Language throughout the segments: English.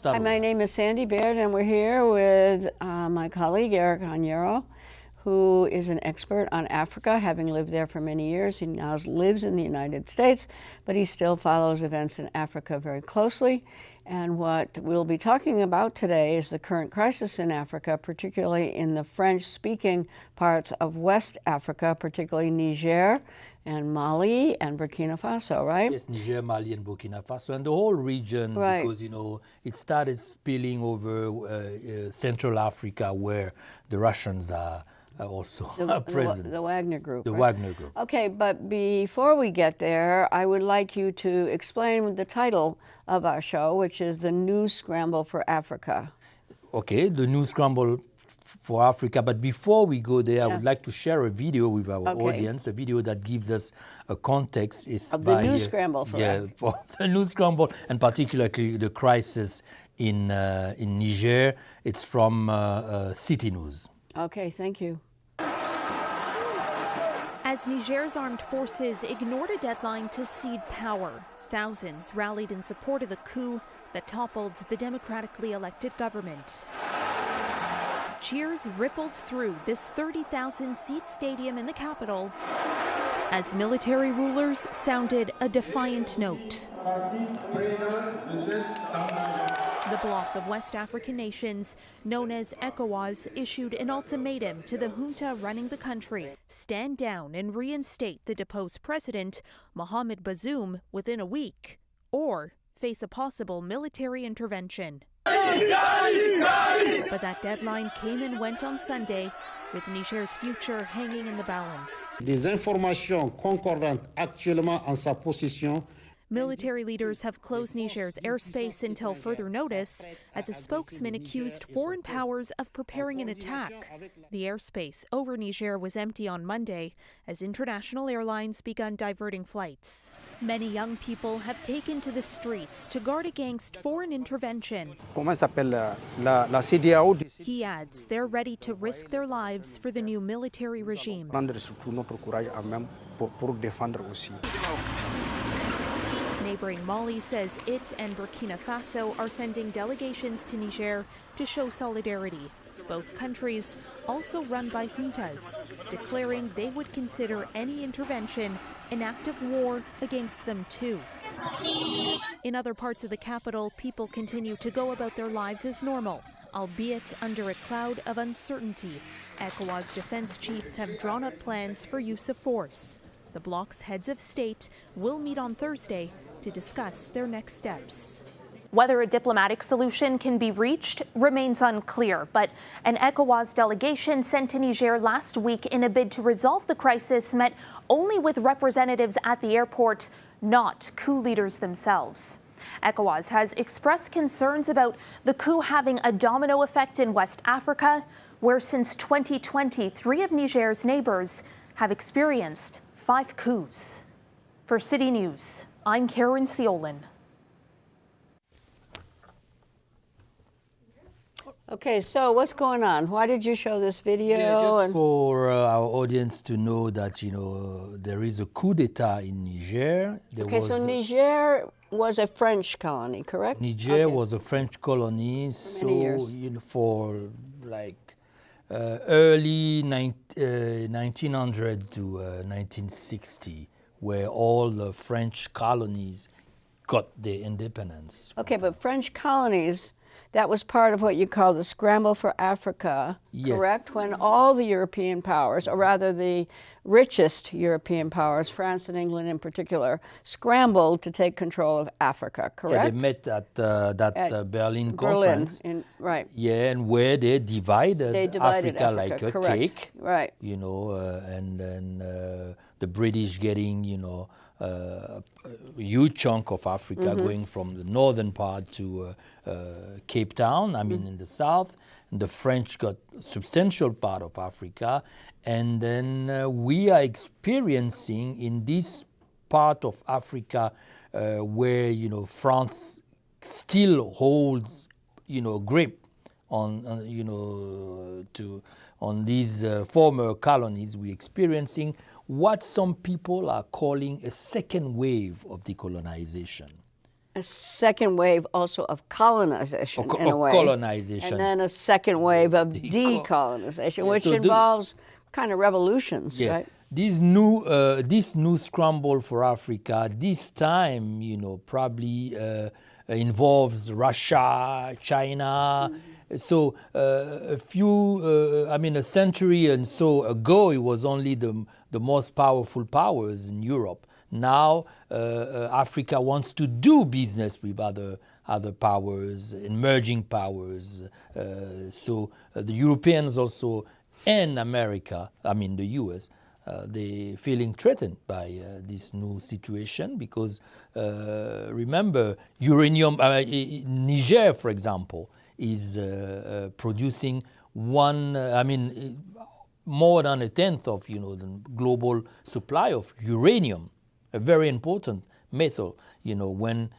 Hi, my name is Sandy Baird, and we're here with my colleague, Agnero, who is an expert on Africa, having lived there for many years. He now lives in the United States, but he still follows events in Africa very closely. And what we'll be talking about today is the current crisis in Africa, particularly in the French-speaking parts of West Africa, particularly Niger and Mali and Burkina Faso, right? Yes, Niger, Mali, and Burkina Faso, and the whole region, right. Because, it started spilling over Central Africa, where the Russians are also present. The Wagner Group. The right? Wagner Group. Okay, but before we get there, I would like you to explain the title of our show, which is The New Scramble for Africa. Okay, The New Scramble for Africa. But before we go there, I would like to share a video with our audience, a video that gives us a context. Of the new scramble for Africa. For the new scramble, and particularly the crisis in Niger. It's from City News. Okay, thank you. As Niger's armed forces ignored a deadline to cede power, thousands rallied in support of the coup that toppled the democratically elected government. Cheers rippled through this 30,000-seat stadium in the capital as military rulers sounded a defiant note. The bloc of West African nations, known as ECOWAS, issued an ultimatum to the junta running the country: stand down and reinstate the deposed president, Mohamed Bazoum, within a week, or face a possible military intervention. But that deadline came and went on Sunday, with Niger's future hanging in the balance. Des informations concordantes actuellement en sa possession. Military leaders have closed Niger's airspace until further notice, as a spokesman accused foreign powers of preparing an attack. The airspace over Niger was empty on Monday, as international airlines begun diverting flights. Many young people have taken to the streets to guard against foreign intervention. He adds they're ready to risk their lives for the new military regime. Neighboring Mali says it and Burkina Faso are sending delegations to Niger to show solidarity. Both countries, also run by juntas, declaring they would consider any intervention an act of war against them too. In other parts of the capital, people continue to go about their lives as normal, albeit under a cloud of uncertainty. ECOWAS defense chiefs have drawn up plans for use of force. The bloc's heads of state will meet on Thursday to discuss their next steps. Whether a diplomatic solution can be reached remains unclear, but an ECOWAS delegation sent to Niger last week in a bid to resolve the crisis met only with representatives at the airport, not coup leaders themselves. ECOWAS has expressed concerns about the coup having a domino effect in West Africa, where since 2020, 3 of Niger's neighbors have experienced 5 coups. For City News, I'm Karen Seolin. Okay, so what's going on? Why did you show this video? Just for our audience to know that, there is a coup d'etat in Niger. So Niger was a French colony, correct? Niger was a French colony, for like early 1900 to 1960, where all the French colonies got their independence. Okay, but French colonies, that was part of what you call the Scramble for Africa, correct? When all the European powers, or rather the richest European powers, France and England in particular, scrambled to take control of Africa, correct? Yeah, they met at Berlin conference. Right. Yeah, and where they divided Africa like a cake. Right. And then the British getting, a huge chunk of Africa, going from the northern part to Cape Town, in the south. And the French got a substantial part of Africa. And then we are experiencing in this part of Africa where, France still holds, grip on these former colonies. We're experiencing what some people are calling a second wave of decolonization. a second wave also of colonization in a way. Colonization. And then a second wave of decolonization, which So involves kind of revolutions, right? This new scramble for Africa, this time, probably involves Russia, China. So a century and so ago, it was only the most powerful powers in Europe. Now Africa wants to do business with other powers, emerging powers. So the Europeans also, and America, the US, they're feeling threatened by this new situation because remember, uranium, Niger, for example, is producing more than a tenth of the global supply of uranium, a very important metal, when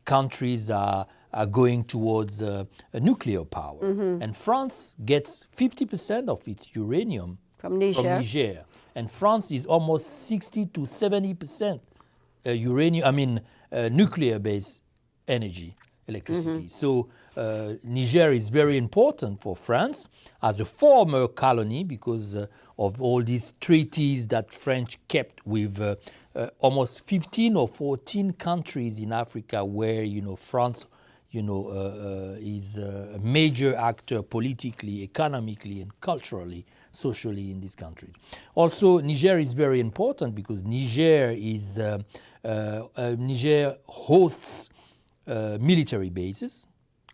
countries are going towards a nuclear power. Mm-hmm. And France gets 50% of its uranium from Niger. And France is almost 60 to 70% nuclear-based energy, electricity. Mm-hmm. So Niger is very important for France as a former colony because of all these treaties that French kept with almost 15 or 14 countries in Africa where, France, is a major actor politically, economically, and culturally, socially in this country. Also, Niger is very important because Niger hosts military bases.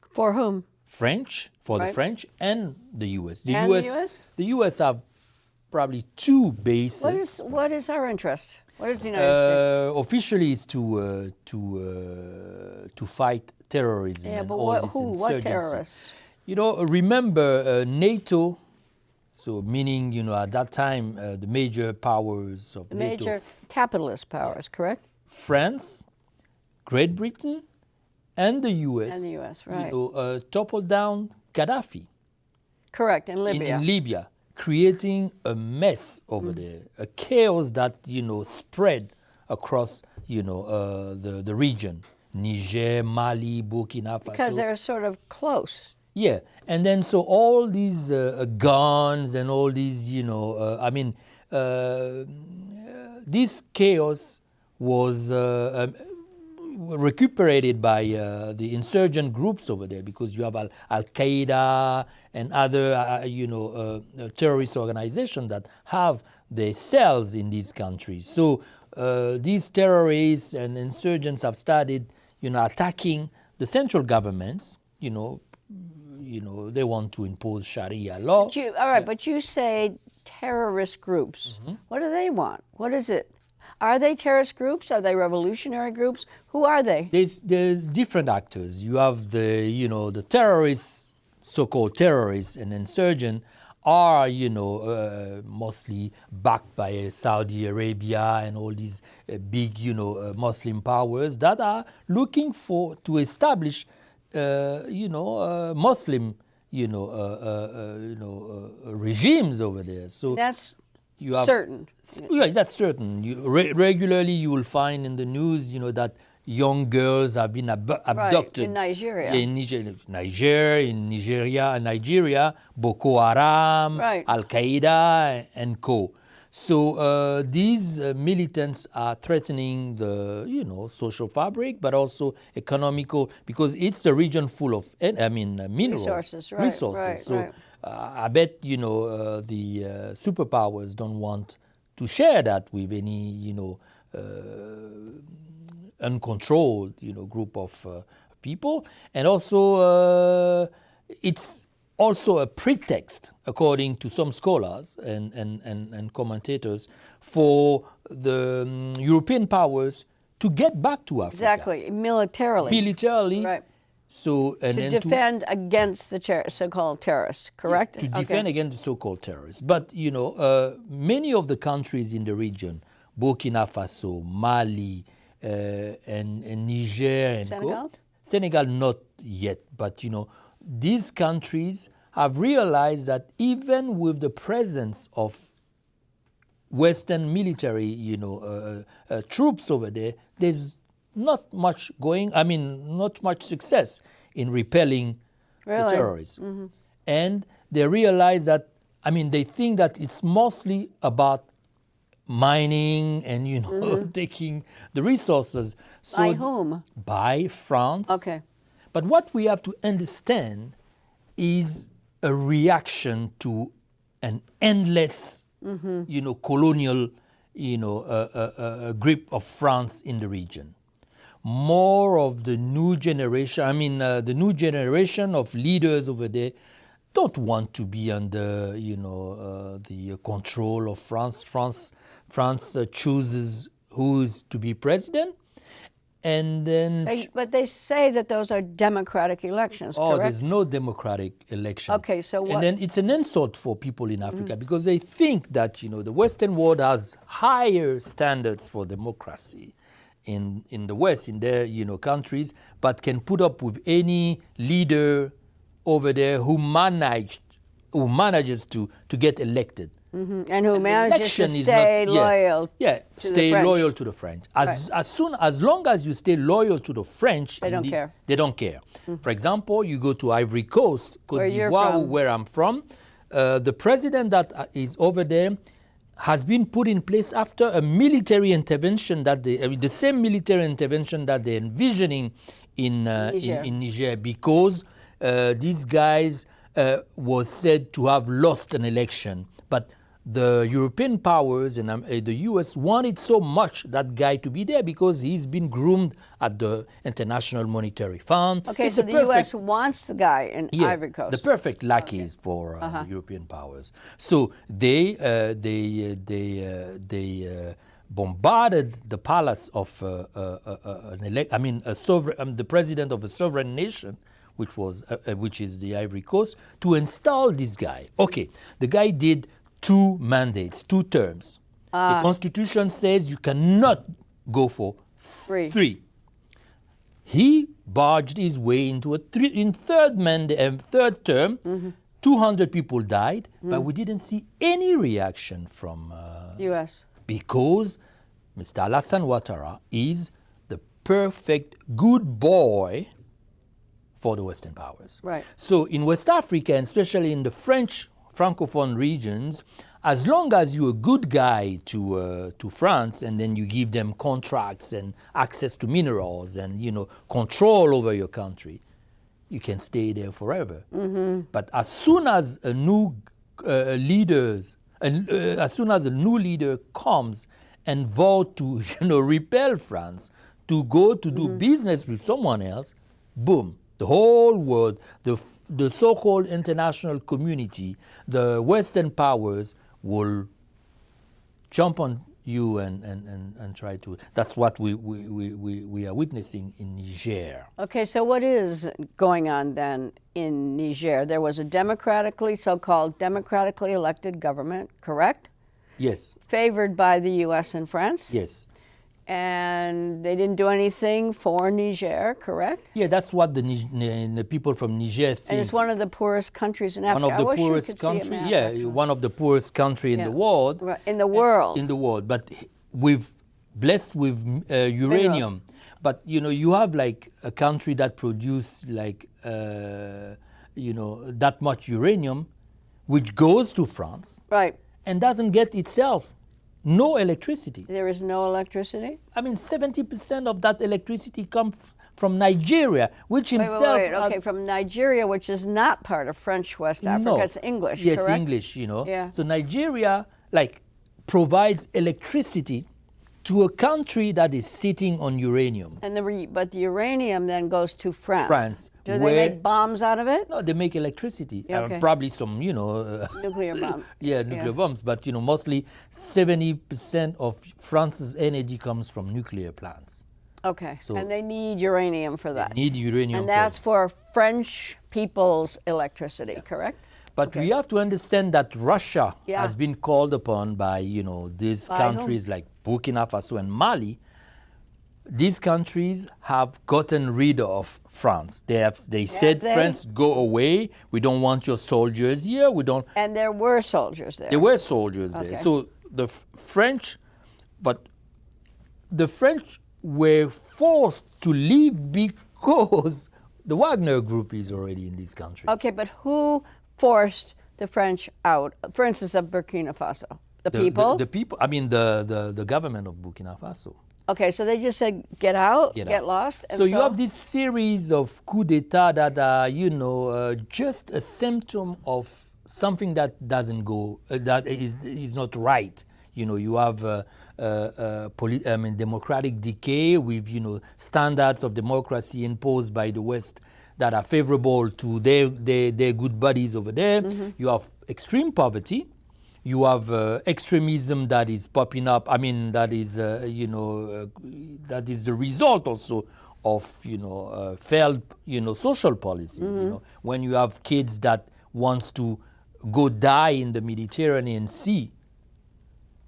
For whom? French, for the French, and the U.S. The U.S.? The U.S. have probably 2 bases. What is our interest? What is the United States? Officially, is to fight terrorism and all this insurgency. What terrorists? Remember NATO. So meaning, at that time, the major powers of NATO. Major capitalist powers, correct? France, Great Britain, and the U.S. And the U.S., right. Toppled down Gaddafi. Correct, in Libya. In Libya, creating a mess over there, a chaos that, spread across, the region. Niger, Mali, Burkina Faso. Because they're sort of close. Yeah, and then so all these guns and all these, this chaos was recuperated by the insurgent groups over there because you have Al-Qaeda and other, terrorist organizations that have their cells in these countries. So these terrorists and insurgents have started, attacking the central governments, they want to impose Sharia law. But you say terrorist groups. Mm-hmm. What do they want? What is it? Are they terrorist groups? Are they revolutionary groups? Who are they? There's different actors. You have the terrorists, so-called terrorists and insurgents are, mostly backed by Saudi Arabia and all these big, Muslim powers that are looking to establish Muslim, regimes over there. So that's certain. Yeah, that's certain. Regularly, you will find in the news, that young girls have been abducted. In Nigeria. In Nigeria, Boko Haram, Al-Qaeda, and Co. So these militants are threatening the, social fabric, but also economical, because it's a region full of, minerals. Resources. So I bet, the superpowers don't want to share that with any, uncontrolled, group of people. And also, it's also a pretext, according to some scholars and commentators, for the European powers to get back to Africa. Exactly, militarily. Right. So, to defend against the so-called terrorists, correct? To defend against the so-called terrorists. But, many of the countries in the region, Burkina Faso, Mali, and Niger, and Senegal, not yet, but, these countries have realized that even with the presence of Western military, troops over there, there's not much not much success in repelling the Really? terrorists. And they realize that, they think that it's mostly about mining and, taking the resources. So By whom? By France. Okay. But what we have to understand is a reaction to an endless, colonial, grip of France in the region. More of the new generation, the new generation of leaders over there don't want to be under, the control of France. France chooses who is to be president. And then... But they say that those are democratic elections, correct? There's no democratic election. Okay, so what... And then it's an insult for people in Africa because they think that, the Western world has higher standards for democracy in the West, in their, countries, but can put up with any leader over there who manages to get elected. And who manages to stay loyal loyal to the French. As long as you stay loyal to the French, they don't care. They don't care. For example, you go to Ivory Coast, Côte d'Ivoire, where I'm from. The president that is over there has been put in place after a military intervention that the same military intervention that they're envisioning in Niger, because these guys was said to have lost an election, but the European powers and the US wanted so much that guy to be there because he's been groomed at the International Monetary Fund. Okay, so the US wants the guy in Ivory Coast. The perfect lackey for the European powers. So they bombarded the palace of the president of a sovereign nation, which is the Ivory Coast, to install this guy. Okay, the guy did 2 mandates, 2 terms. The Constitution says you cannot go for 3. He barged his way into a third term. 200 people died, but we didn't see any reaction from U.S. Because Mr. Alassane Ouattara is the perfect good boy for the Western powers. Right. So in West Africa, and especially in the French Francophone regions, as long as you're a good guy to France, and then you give them contracts and access to minerals and control over your country, you can stay there forever. But as soon as a new leader comes and vote to repel France, to go to do business with someone else, boom. The whole world, the so-called international community, the Western powers will jump on you and try to. That's what we are witnessing in Niger. Okay, so what is going on then in Niger? There was a so-called democratically elected government, correct? Yes. Favored by the U.S. and France? Yes. And they didn't do anything for Niger, correct? Yeah, that's what the people from Niger think. And it's one of the poorest countries in Africa. One of the poorest countries, one of the poorest country in the world. In the world. In the world, but blessed with uranium. But you have like a country that produce like that much uranium, which goes to France, right, and doesn't get itself. No electricity. There is no electricity? 70% of that electricity comes from Nigeria, which himself... Okay, from Nigeria, which is not part of French West Africa, no. It's English, yes, correct? English, Yeah. So Nigeria, provides electricity to a country that is sitting on uranium. And but the uranium then goes to France. Do they make bombs out of it? No, they make electricity. Okay. Probably some, nuclear bombs. Yeah, nuclear bombs. But, mostly 70% of France's energy comes from nuclear plants. Okay, so and they need uranium for that. They need uranium. And that's for French people's electricity, correct? But we have to understand that Russia has been called upon by, these countries like Burkina Faso and Mali. These countries have gotten rid of France. They said, France, go away. We don't want your soldiers here. We don't. And there were soldiers there. There were soldiers there. So the French were forced to leave because the Wagner group is already in these countries. Okay, but who forced the French out? For instance, of Burkina Faso, the people. The people. I mean, the government of Burkina Faso. Okay, so they just said, get out, Get get out. lost. And So you have this series of coups d'état that are, just a symptom of something that doesn't go, that is not right. You have democratic decay with, standards of democracy imposed by the West that are favorable to their good buddies over there. You have extreme poverty. You have extremism that is popping up. I mean, that is, that is the result also of, failed, social policies. When you have kids that wants to go die in the Mediterranean Sea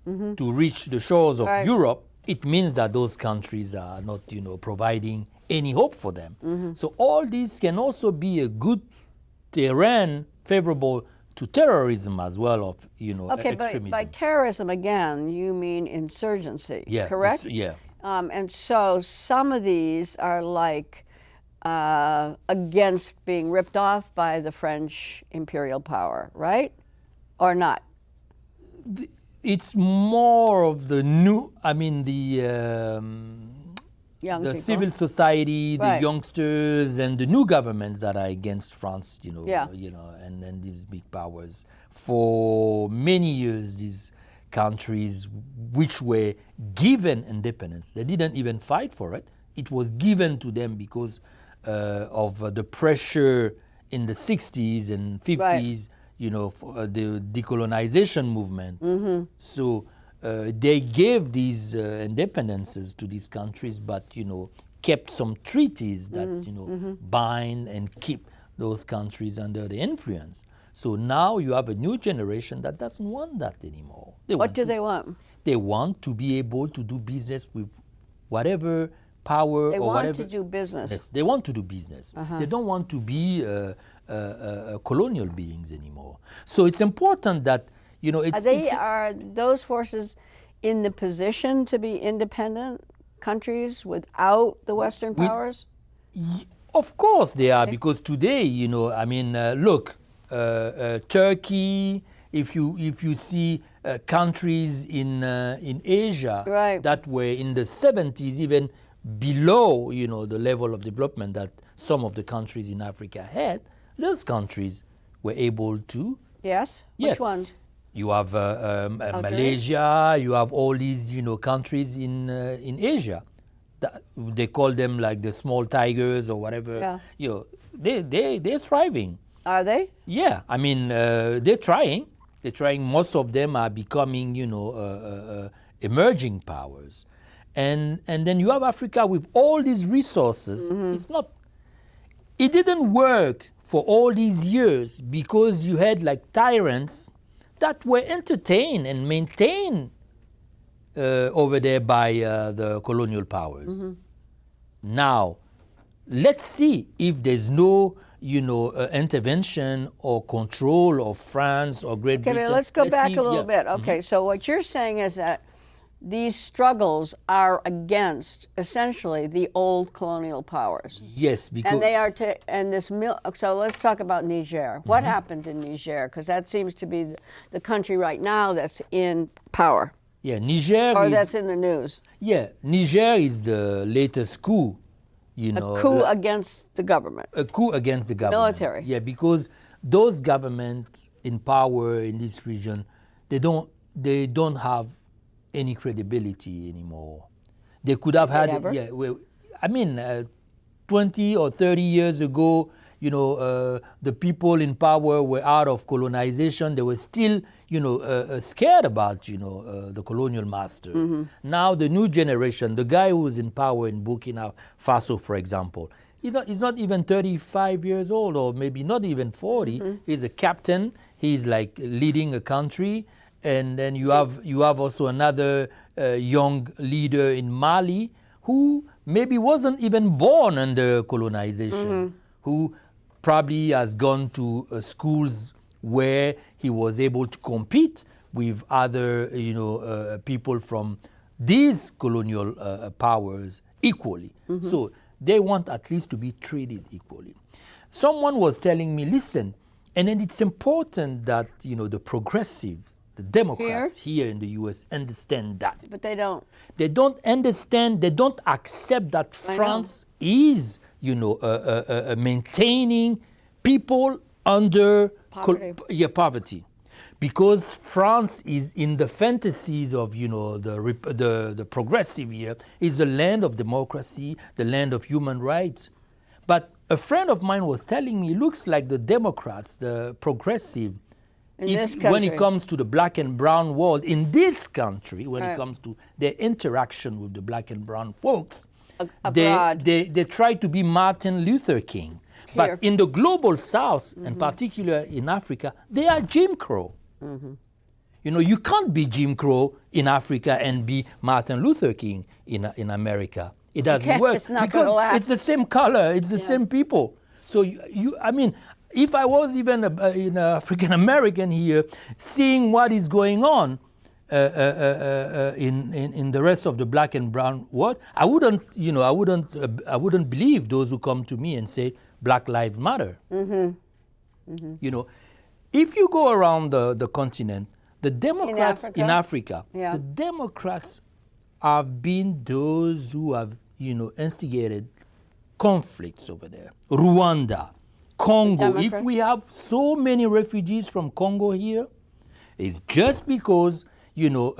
to reach the shores of Europe, it means that those countries are not, providing any hope for them. So all this can also be a good terrain favorable to terrorism as well of, okay, extremism. by terrorism, again, you mean insurgency, Yeah, correct? Yeah. And so some of these are like against being ripped off by the French imperial power, right? Or not? It's more of the new, Young the people. civil society, the Right. youngsters, and the new governments that are against France, Yeah. And these big powers. For many years, these countries which were given independence, they didn't even fight for it. It was given to them because of the pressure in the 60s and 50s, for the decolonization movement. So they gave these independences to these countries, but kept some treaties that bind and keep those countries under the influence. So now you have a new generation that doesn't want that anymore. What do they want? They want to be able to do business with whatever power They or want whatever. to do business. Yes, they want to do business. They don't want to be colonial beings anymore. So it's important that Are those forces in the position to be independent countries without the Western powers? Of course they are, because today, look, Turkey. If you see countries in Asia Right. that were in the 70s, even below the level of development that some of the countries in Africa had, those countries were able to. Yes? Yes. Which ones? You have Malaysia. You have all these countries in Asia. They call them like the small tigers or whatever. Yeah. They're thriving. Are they? Yeah, they're trying. They're trying. Most of them are becoming, emerging powers, and then you have Africa with all these resources. It didn't work for all these years because you had like tyrants that were entertained and maintained over there by the colonial powers. Now, let's see if there's no intervention or control of France or Great Okay, Britain. but let's go back see, a little yeah. bit. Okay, so what you're saying is that these struggles are against essentially the old colonial powers. Yes, because And they are so let's talk about Niger. What happened in Niger? Because that seems to be the country right now that's in power, Niger or is that's in the news. Niger is the latest coup. A coup against the government. A coup against the government. Military. Yeah, because those governments in power in this region, they don't have any credibility anymore. They could have had, ever? 20 or 30 years ago, the people in power were out of colonization. They were still, scared about, the colonial master. Now the new generation, the guy who's in power in Burkina Faso, for example, he's not even 35 years old, or maybe not even 40. He's a captain. He's like leading a country. And then you have also another young leader in Mali who maybe wasn't even born under colonization, who probably has gone to schools where he was able to compete with other people from these colonial powers equally. So they want at least to be treated equally. Someone was telling me, listen, and then it's important that, you know, the progressive, the Democrats here in the U.S. understand that. But they don't. They don't understand, they don't accept that France is, you know, maintaining people under poverty. Because France is in the fantasies of, you know, the progressive here, is the land of democracy, the land of human rights. But a friend of mine was telling me, it looks like the Democrats, the progressive, when it comes to the black and brown world, in this country, when it comes to their interaction with the black and brown folks, they try to be Martin Luther King. But in the global South, and particularly in Africa, they are Jim Crow. You know, you can't be Jim Crow in Africa and be Martin Luther King in America. It doesn't work because it's the same color, it's the same people. So I mean, if I was even an African American here, seeing what is going on in the rest of the black and brown world, I wouldn't believe those who come to me and say Black Lives Matter. You know, if you go around the continent, the Democrats in Africa, the Democrats have been those who have, you know, instigated conflicts over there. Rwanda, Congo. If we have so many refugees from Congo here, it's just because, you know,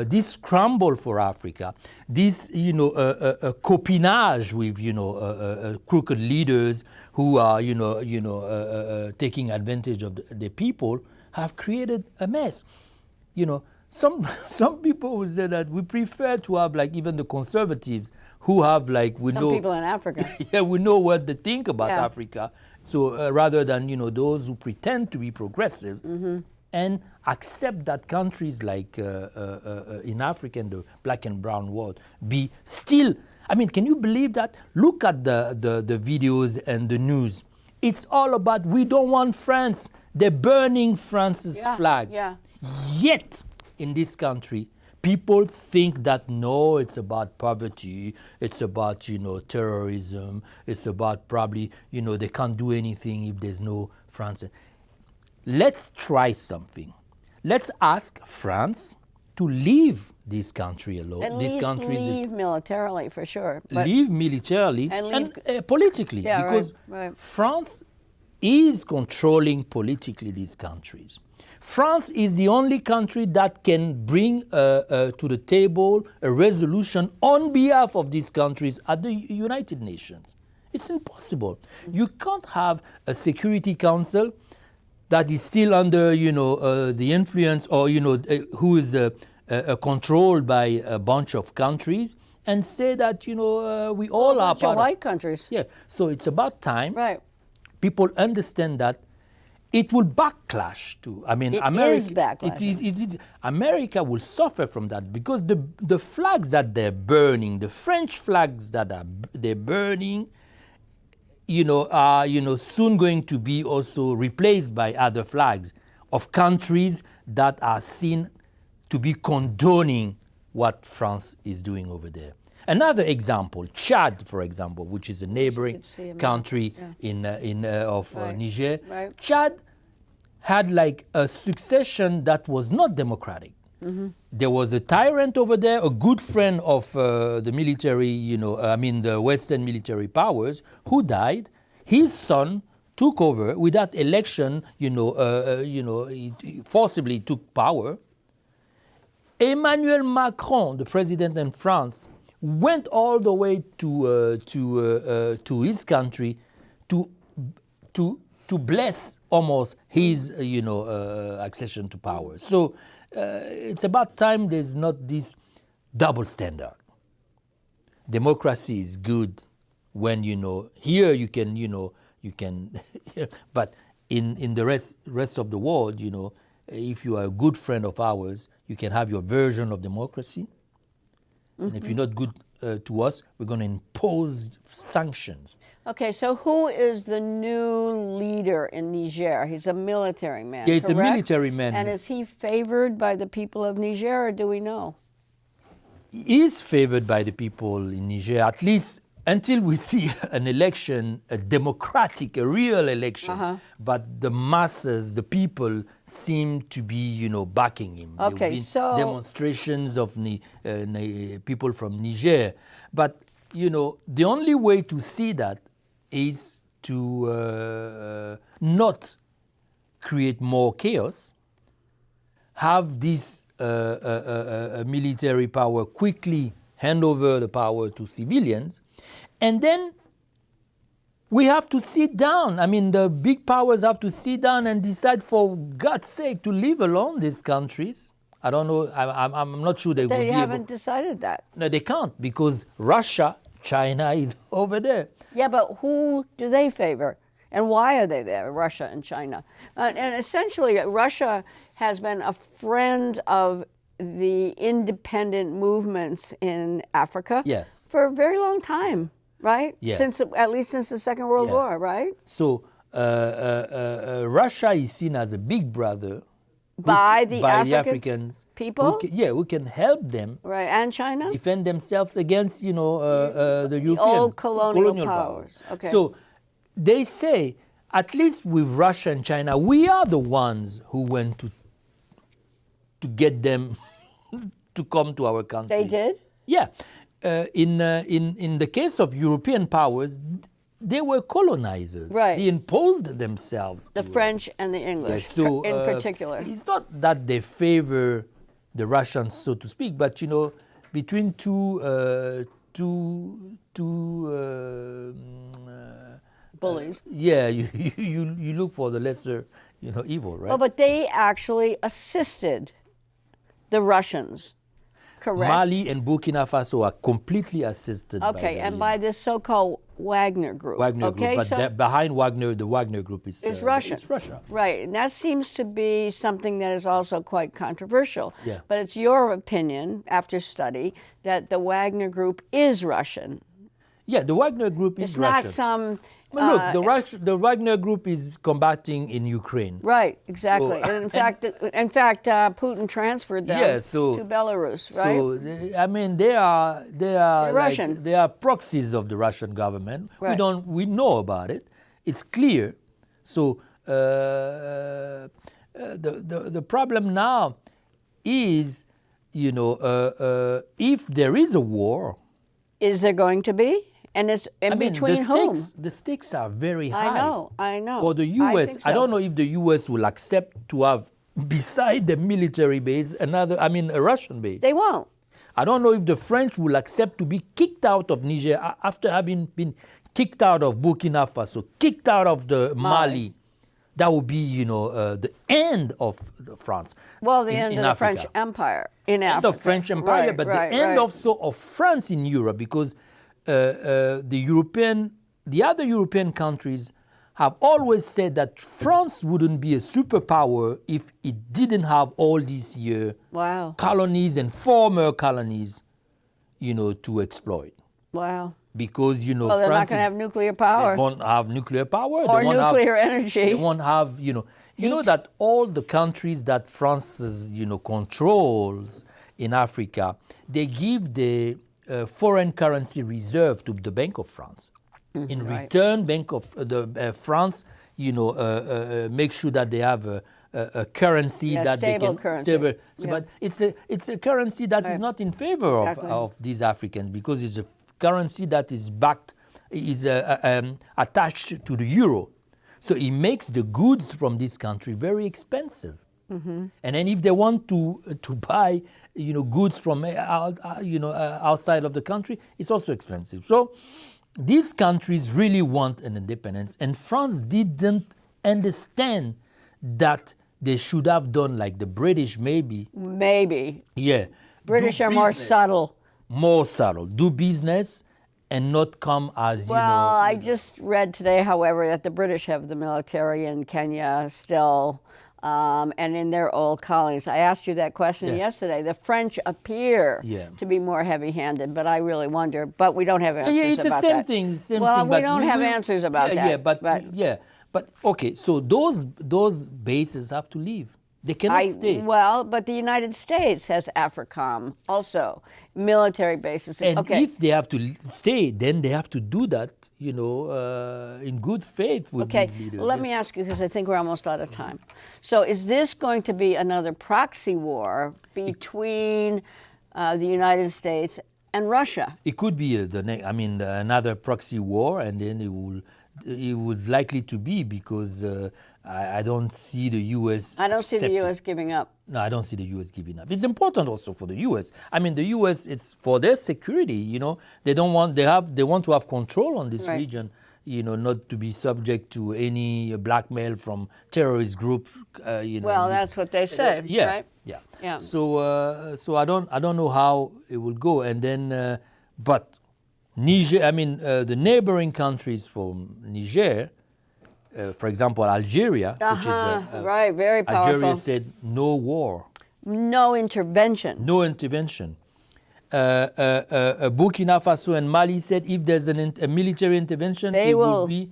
this Scramble for Africa, this, you know, copinage with, you know, crooked leaders who are, taking advantage of the people, have created a mess. You know, some people will say that we prefer to have, like, even the conservatives who have, like, some people in Africa. we know what they think about Africa. So rather than, you know, those who pretend to be progressive and accept that countries like in Africa and the black and brown world be still, I mean, can you believe that? Look at the videos and the news. It's all about, we don't want France. They're burning France's flag. Yet, in this country, people think that, no, it's about poverty, it's about, you know, terrorism, it's about probably, you know, they can't do anything if there's no France. Let's try something. Let's ask France to leave this country alone. At least leave militarily, for sure. Leave militarily and politically, because France is controlling politically these countries. France is the only country that can bring to the table a resolution on behalf of these countries at the United Nations. It's impossible. You can't have a Security Council that is still under, you know, the influence, or, you know, who is controlled by a bunch of countries, and say that, you know, we all are part of white countries. Yeah. So it's about time. People understand that it will backlash to. I mean, America. America will suffer from that, because the flags that they're burning, the French flags that they're burning, you know, are, you know, soon going to be also replaced by other flags of countries that are seen to be condoning what France is doing over there. Another example, Chad, for example, which is a neighboring country of Niger. Chad had, like, a succession that was not democratic. There was a tyrant over there, a good friend of the military, you know, the Western military powers, who died. His son took over without election, he forcibly took power. Emmanuel Macron, the president in France, went all the way to his country to bless almost his accession to power. So it's about time there's not this double standard. Democracy is good when, here you can, but in the rest of the world, if you are a good friend of ours, you can have your version of democracy. And if you're not good to us, we're going to impose sanctions. Okay, so who is the new leader in Niger? He's a military man, Yeah, he's correct? a military man. And is he favored by the people of Niger, or do we know? is favored by the people in Niger, at least until we see an election, a democratic, a real election. But the masses, the people, seem to be, backing him. There Okay, have been so demonstrations of people from Niger. But, the only way to see that is to not create more chaos, have this military power quickly hand over the power to civilians, and then we have to sit down. I mean, the big powers have to sit down and decide, for God's sake, to leave alone these countries. I don't know. I'm not sure they will be able. They haven't decided that. No, they can't, because Russia, China is over there. Yeah, but who do they favor? And why are they there, Russia and China? And essentially, Russia has been a friend of the independent movements in Africa Yes. for a very long time, right? Yeah. At least since the Second World War, right? So Russia is seen as a big brother By the African people? who can help them Right, and China? defend themselves against, the European old colonial powers. Okay. So they say, at least with Russia and China, we are the ones who went to get them to come to our countries. They did? Yeah. In the case of European powers, they were colonizers. Right. They imposed themselves. The to, French and the English, so, in particular. It's not that they favor the Russians, so to speak, but between two Bullies. you look for the lesser, evil, right? Oh, but they actually assisted the Russians, correct? Mali and Burkina Faso are completely assisted. Okay, by and by this so-called Wagner group. Wagner okay, group, but behind Wagner, the Wagner group is Russia. It's Russia. Right, and that seems to be something that is also quite controversial. Yeah. But it's your opinion, after study, that the Wagner group is Russian. Yeah, the Wagner group is It's Russian. not some. Well, look, the Wagner group is combating in Ukraine. Right, exactly. So, and in fact, Putin transferred them to Belarus, right? So I mean, they are like, Russian. they are proxies of the Russian government. Right. We know about it. It's clear. So the problem now is, if there is a war. Is there going to be? And it's between whom? The stakes are very high. I know. For the U.S., think so. I don't know if the U.S. will accept to have, beside the military base, a Russian base. They won't. I don't know if the French will accept to be kicked out of Niger after having been kicked out of Burkina Faso, kicked out of the Mali. That would be, the end of France. Well, the end of the Africa. French Empire in Africa. End of French Empire, Right, but right, the end right. also of France in Europe, because the other European countries have always said that France wouldn't be a superpower if it didn't have all these colonies and former colonies, to exploit. Wow. Because, Well, they're not going to have nuclear power. They won't have nuclear power. Or they won't nuclear have, energy. They won't have, you know that all the countries that France, controls in Africa, they give the foreign currency reserve to the Bank of France. In return, Bank of France, make sure that they have a currency that they can currency. But it's a currency that is not in favor of these Africans, because it's a currency that is attached to the euro. So it makes the goods from this country very expensive. Mm-hmm. And then if they want to buy, goods from outside of the country, it's also expensive. So these countries really want an independence, and France didn't understand that they should have done like the British, maybe. Maybe. Yeah. British are more subtle. More subtle. Do business and not come as, Well, I just read today, however, that the British have the military in Kenya still, and in their old colonies. I asked you that question yesterday. The French appear to be more heavy-handed, but I really wonder. But we don't have answers about that. Yeah, it's the same thing. Same well, thing, we don't have answers about that. But okay. So those bases have to leave. They cannot stay. Well, but the United States has AFRICOM also, military bases. And okay. if they have to stay, then they have to do that, in good faith with these leaders. Well, let me ask you, because I think we're almost out of time. So is this going to be another proxy war between the United States and Russia? It could be another proxy war, and then it was likely to be, because I don't see the U.S. I don't see the accepting. U.S. giving up. No, I don't see the U.S. giving up. It's important also for the U.S. The U.S. it's for their security. They want to have control on this region. Not to be subject to any blackmail from terrorist groups. Well, that's what they say, right? Yeah. So I don't know how it will go. And then, but Niger, the neighboring countries from Niger, for example, Algeria, which is right, very powerful. Algeria said no war, no intervention. no intervention. Burkina Faso and Mali said if there's a military intervention, it will be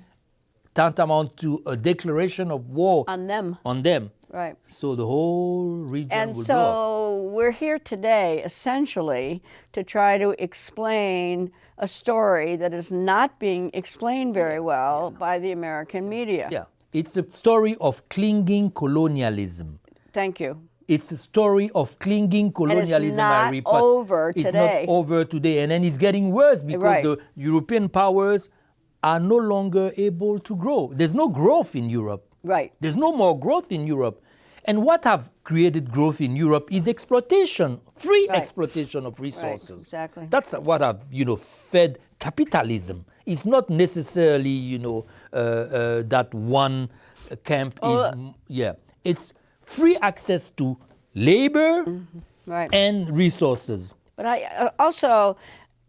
tantamount to a declaration of war on them. Right. So the whole region and will so blow up. We're here today essentially to try to explain a story that is not being explained very well by the American media. Yeah, it's a story of clinging colonialism. Thank you. It's a story of clinging colonialism. And it's not over today. It's not over today, and then it's getting worse because the European powers are no longer able to grow. There's no growth in Europe. Right. There's no more growth in Europe. And what have created growth in Europe is exploitation, free exploitation of resources. Right, exactly. That's what have fed capitalism. It's not necessarily that one camp is It's free access to labor and resources. But also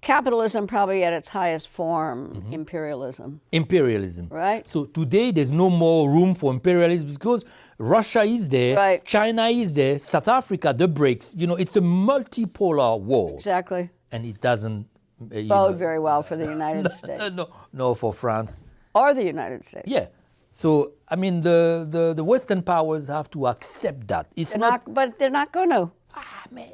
capitalism probably at its highest form, imperialism. Imperialism. Right. So today there's no more room for imperialism because Russia is there, China is there, South Africa, the BRICS. It's a multipolar world. Exactly. And it doesn't bode very well for the United States. No, for France. Or the United States. Yeah. So, the Western powers have to accept that. But they're not going to.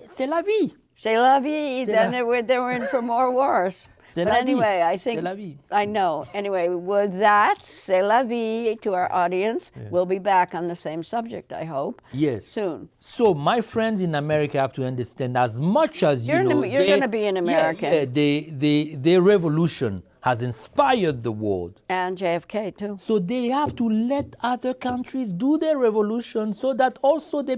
C'est la vie. C'est la vie. Then they were in for more wars. C'est but la anyway, vie. I think. C'est la vie. I know. Anyway, with that, c'est la vie to our audience. We'll be back on the same subject, I hope. Yes. Soon. So my friends in America have to understand as much as you're going to be an American. Their revolution has inspired the world. And JFK too. So they have to let other countries do their revolution so that also they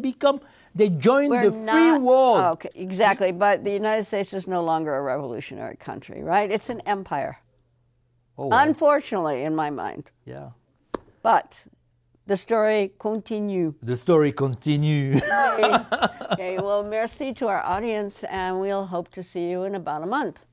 join the free world. Oh, okay, exactly. But the United States is no longer a revolutionary country, right? It's an empire. Oh, unfortunately, in my mind. Yeah. But the story continues. The story continues. Okay, well, merci to our audience, and we'll hope to see you in about a month.